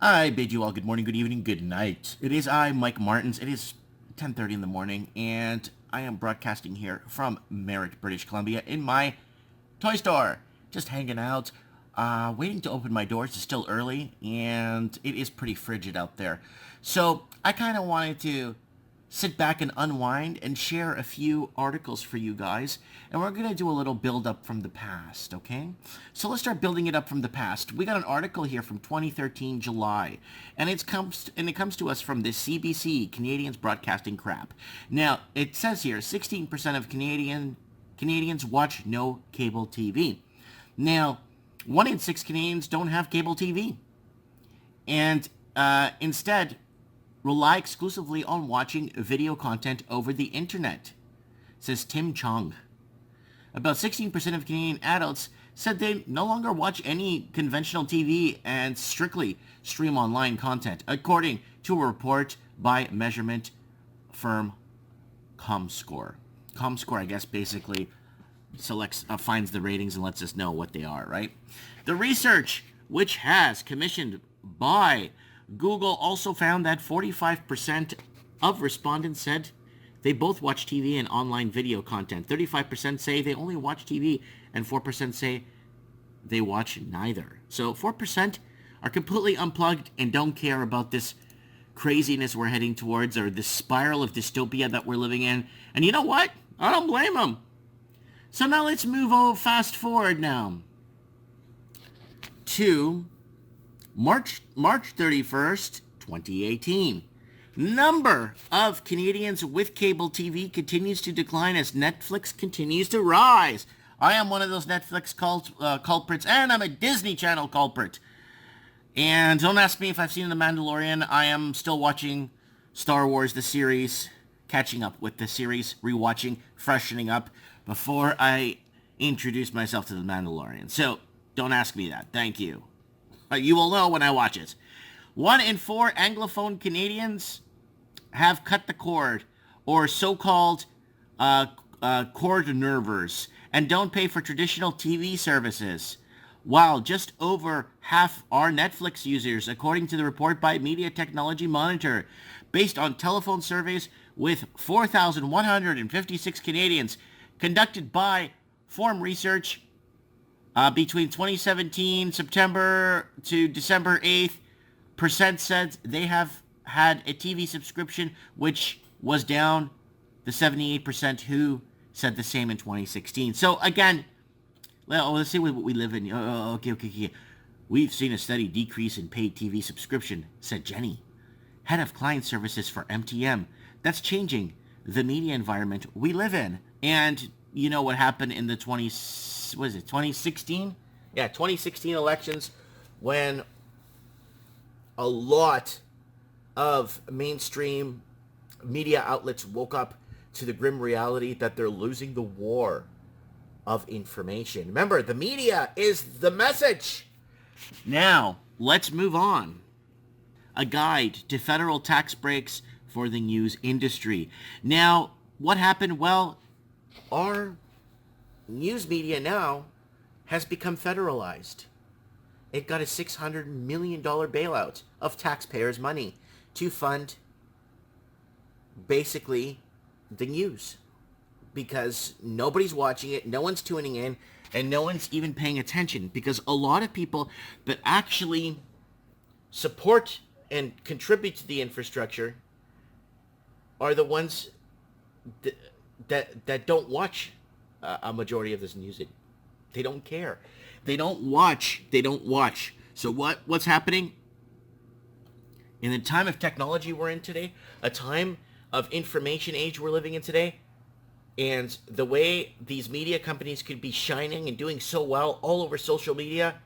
I bid you all good morning, good evening, good night. It is I, Mike Martins. It is 10:30 in the morning, and I am broadcasting here from Merritt, British Columbia, in my toy store. Just hanging out, waiting to open my doors. It's still early, and it is pretty frigid out there. So I kind of wanted to sit back and unwind and share a few articles for you guys. And we're going to do a little build up from the past, okay? So let's start building it up from the past. We got an article here from 2013 July, and it comes to us from the CBC, Canadians Broadcasting Crap. Now, it says here 16% of Canadians watch no cable TV. Now, 1 in 6 Canadians don't have cable TV. And instead rely exclusively on watching video content over the internet, says Tim Chung. About 16% of Canadian adults said they no longer watch any conventional TV and strictly stream online content, according to a report by measurement firm ComScore. ComScore, I guess, basically finds the ratings and lets us know what they are, right? The research, which has commissioned by Google, also found that 45% of respondents said they both watch TV and online video content. 35% say they only watch TV, and 4% say they watch neither. So 4% are completely unplugged and don't care about this craziness we're heading towards, or this spiral of dystopia that we're living in. And you know what? I don't blame them. So now let's fast forward now to March 31st, 2018. Number of Canadians with cable TV continues to decline as Netflix continues to rise. I am one of those Netflix culprits, and I'm a Disney Channel culprit. And don't ask me if I've seen The Mandalorian. I am still watching Star Wars, the series, catching up with the series, rewatching, freshening up before I introduce myself to The Mandalorian. So don't ask me that. Thank you. You will know when I watch it. 1 in 4 Anglophone Canadians have cut the cord, or so-called cord nervers, and don't pay for traditional TV services, while just over half are Netflix users, according to the report by Media Technology Monitor, based on telephone surveys with 4,156 Canadians conducted by Forum Research. Between 2017 September to December 8th, percent said they have had a TV subscription, which was down the 78% who said the same in 2016. So again, let's see what we live in. Okay. We've seen a steady decrease in paid TV subscription, said Jenny, head of client services for MTM. That's changing the media environment we live in. And you know what happened in the 2016? Yeah, 2016 elections, when a lot of mainstream media outlets woke up to the grim reality that they're losing the war of information. Remember, the media is the message. Now, let's move on. A guide to federal tax breaks for the news industry. Now, what happened? Well, our news media now has become federalized. It got a $600 million bailout of taxpayers' money to fund basically the news, because nobody's watching it, no one's tuning in, and no one's even paying attention, because a lot of people that actually support and contribute to the infrastructure are the ones that don't watch a majority of this news. They don't care. They don't watch. So what's happening? In the time of technology we're in today, a time of information age we're living in today, and the way these media companies could be shining and doing so well all over social media,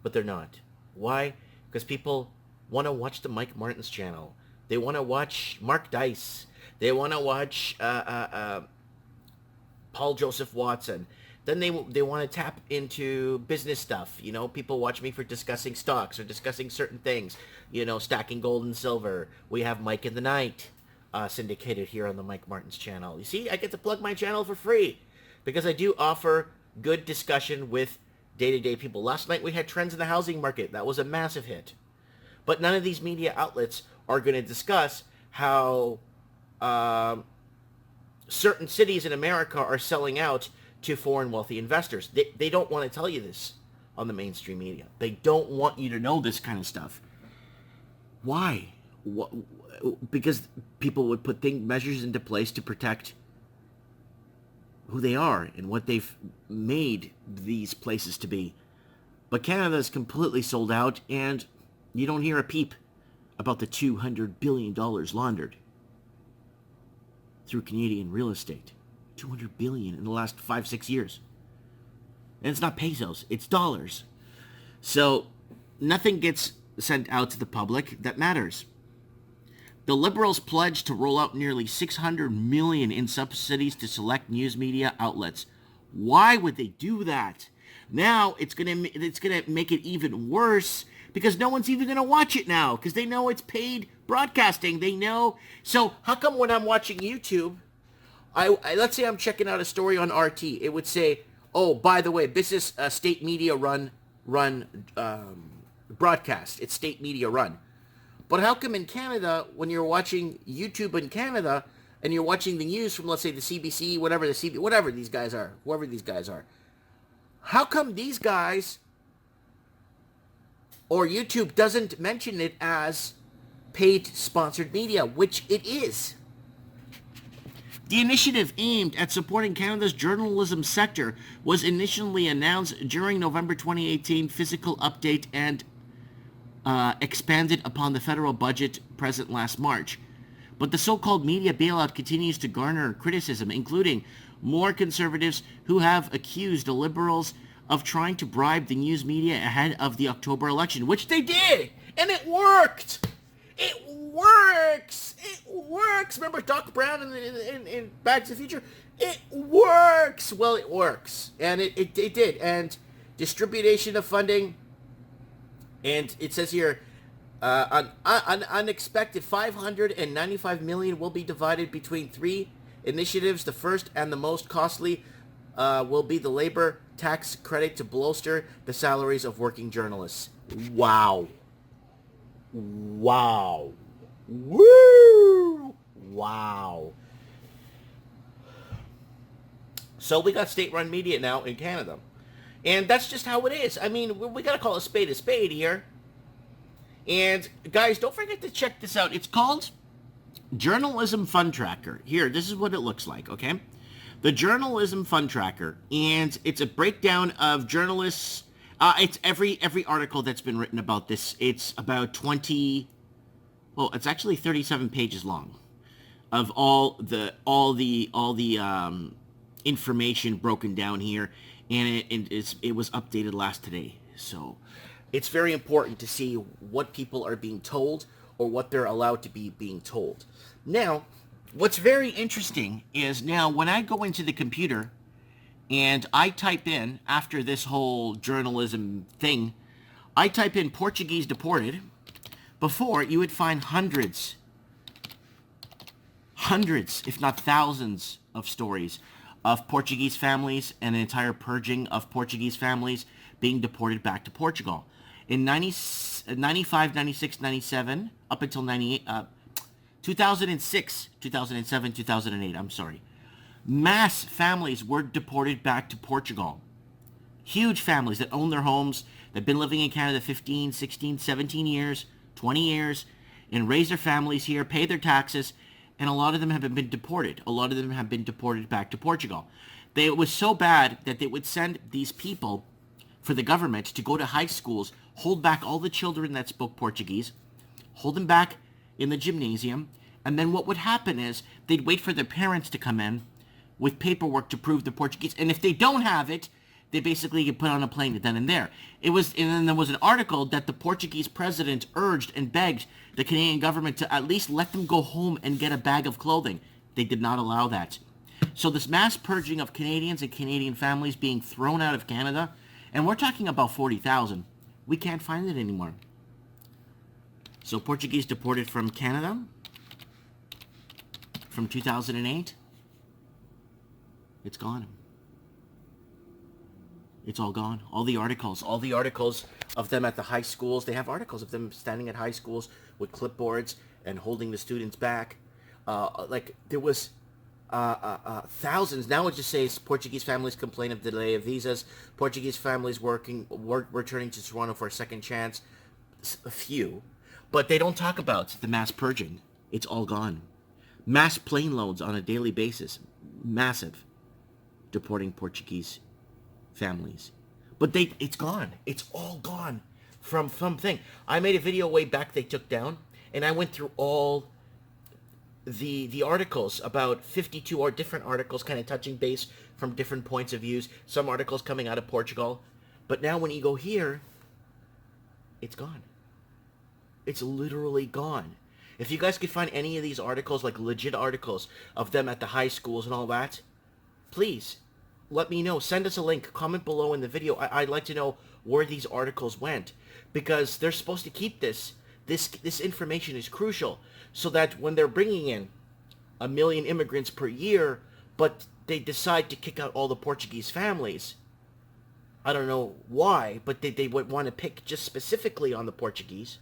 but they're not. Why? Because people want to watch the Mike Martins channel. They want to watch Mark Dice. They want to watch Paul Joseph Watson. Then they want to tap into business stuff. You know, people watch me for discussing stocks or discussing certain things. You know, stacking gold and silver. We have Mike in the Night syndicated here on the Mike Martins channel. You see, I get to plug my channel for free because I do offer good discussion with day-to-day people. Last night we had trends in the housing market. That was a massive hit. But none of these media outlets are going to discuss how certain cities in America are selling out to foreign wealthy investors. They don't want to tell you this on the mainstream media. They don't want you to know this kind of stuff. Why? Because people would put measures into place to protect who they are and what they've made these places to be. But Canada is completely sold out, and you don't hear a peep about the $200 billion laundered through Canadian real estate. $200 billion in the last 5-6 years. And it's not pesos, it's dollars. So nothing gets sent out to the public that matters. The Liberals pledged to roll out nearly $600 million in subsidies to select news media outlets. Why would they do that? Now it's gonna make it even worse because no one's even gonna watch it now because they know it's paid broadcasting. They know. So how come when I'm watching YouTube, I let's say I'm checking out a story on RT, it would say, oh, by the way, this is a state media run broadcast. It's state media run. But how come in Canada, when you're watching YouTube in Canada and you're watching the news from, let's say, the CBC, whatever these guys are, whoever these guys are, how come these guys or YouTube doesn't mention it as paid sponsored media, which it is? The initiative aimed at supporting Canada's journalism sector was initially announced during November 2018 fiscal update and expanded upon the federal budget present last March. But the so-called media bailout continues to garner criticism, including more conservatives who have accused the Liberals of trying to bribe the news media ahead of the October election, which they did, and it worked. It works. It works. Remember Doc Brown in Back to the Future? It works. Well, it works, and it did. And distribution of funding. And it says here, an unexpected $595 million will be divided between 3 initiatives. The first and the most costly will be the labor tax credit to bolster the salaries of working journalists. Wow. Wow. Woo! Wow. So we got state-run media now in Canada. And that's just how it is. I mean, we got to call a spade here. And guys, don't forget to check this out. It's called Journalism Fund Tracker. Here, this is what it looks like, okay? The Journalism Fund Tracker. And it's a breakdown of journalists. It's every article that's been written about this. It's about it's actually 37 pages long of all the information broken down here. And it was updated last today. So it's very important to see what people are being told or what they're allowed to be being told. Now, what's very interesting is now when I go into the computer and I type in, after this whole journalism thing, I type in Portuguese deported. Before, you would find hundreds, if not thousands of stories of Portuguese families and an entire purging of Portuguese families being deported back to Portugal. In 95, 96, 97, up until 98, 2006, 2007, 2008, I'm sorry. Mass families were deported back to Portugal. Huge families that own their homes, that have been living in Canada 15, 16, 17 years, 20 years, and raise their families here, pay their taxes, and a lot of them have been deported. A lot of them have been deported back to Portugal. It was so bad that they would send these people for the government to go to high schools, hold back all the children that spoke Portuguese, hold them back in the gymnasium, and then what would happen is they'd wait for their parents to come in with paperwork to prove they're Portuguese. And if they don't have it, they basically get put on a plane then and there. And then there was an article that the Portuguese president urged and begged the Canadian government to at least let them go home and get a bag of clothing. They did not allow that. So this mass purging of Canadians and Canadian families being thrown out of Canada, and we're talking about 40,000, we can't find it anymore. So Portuguese deported from Canada from 2008, it's gone. It's all gone. All the articles of them at the high schools. They have articles of them standing at high schools with clipboards and holding the students back. Like there was thousands. Now it just says Portuguese families complain of delay of visas. Portuguese families returning to Toronto for a second chance. A few, but they don't talk about the mass purging. It's all gone. Mass plane loads on a daily basis. Massive. Deporting Portuguese families. But it's gone. It's all gone from thing. I made a video way back they took down, and I went through all the articles, about 52 different articles, kind of touching base from different points of views. Some articles coming out of Portugal. But now when you go here, it's gone. It's literally gone. If you guys could find any of these articles, like legit articles of them at the high schools and all that, please let me know. Send us a link. Comment below in the video. I'd like to know where these articles went, because they're supposed to keep this. This information is crucial, so that when they're bringing in 1 million immigrants per year, but they decide to kick out all the Portuguese families, I don't know why, but they would want to pick just specifically on the Portuguese.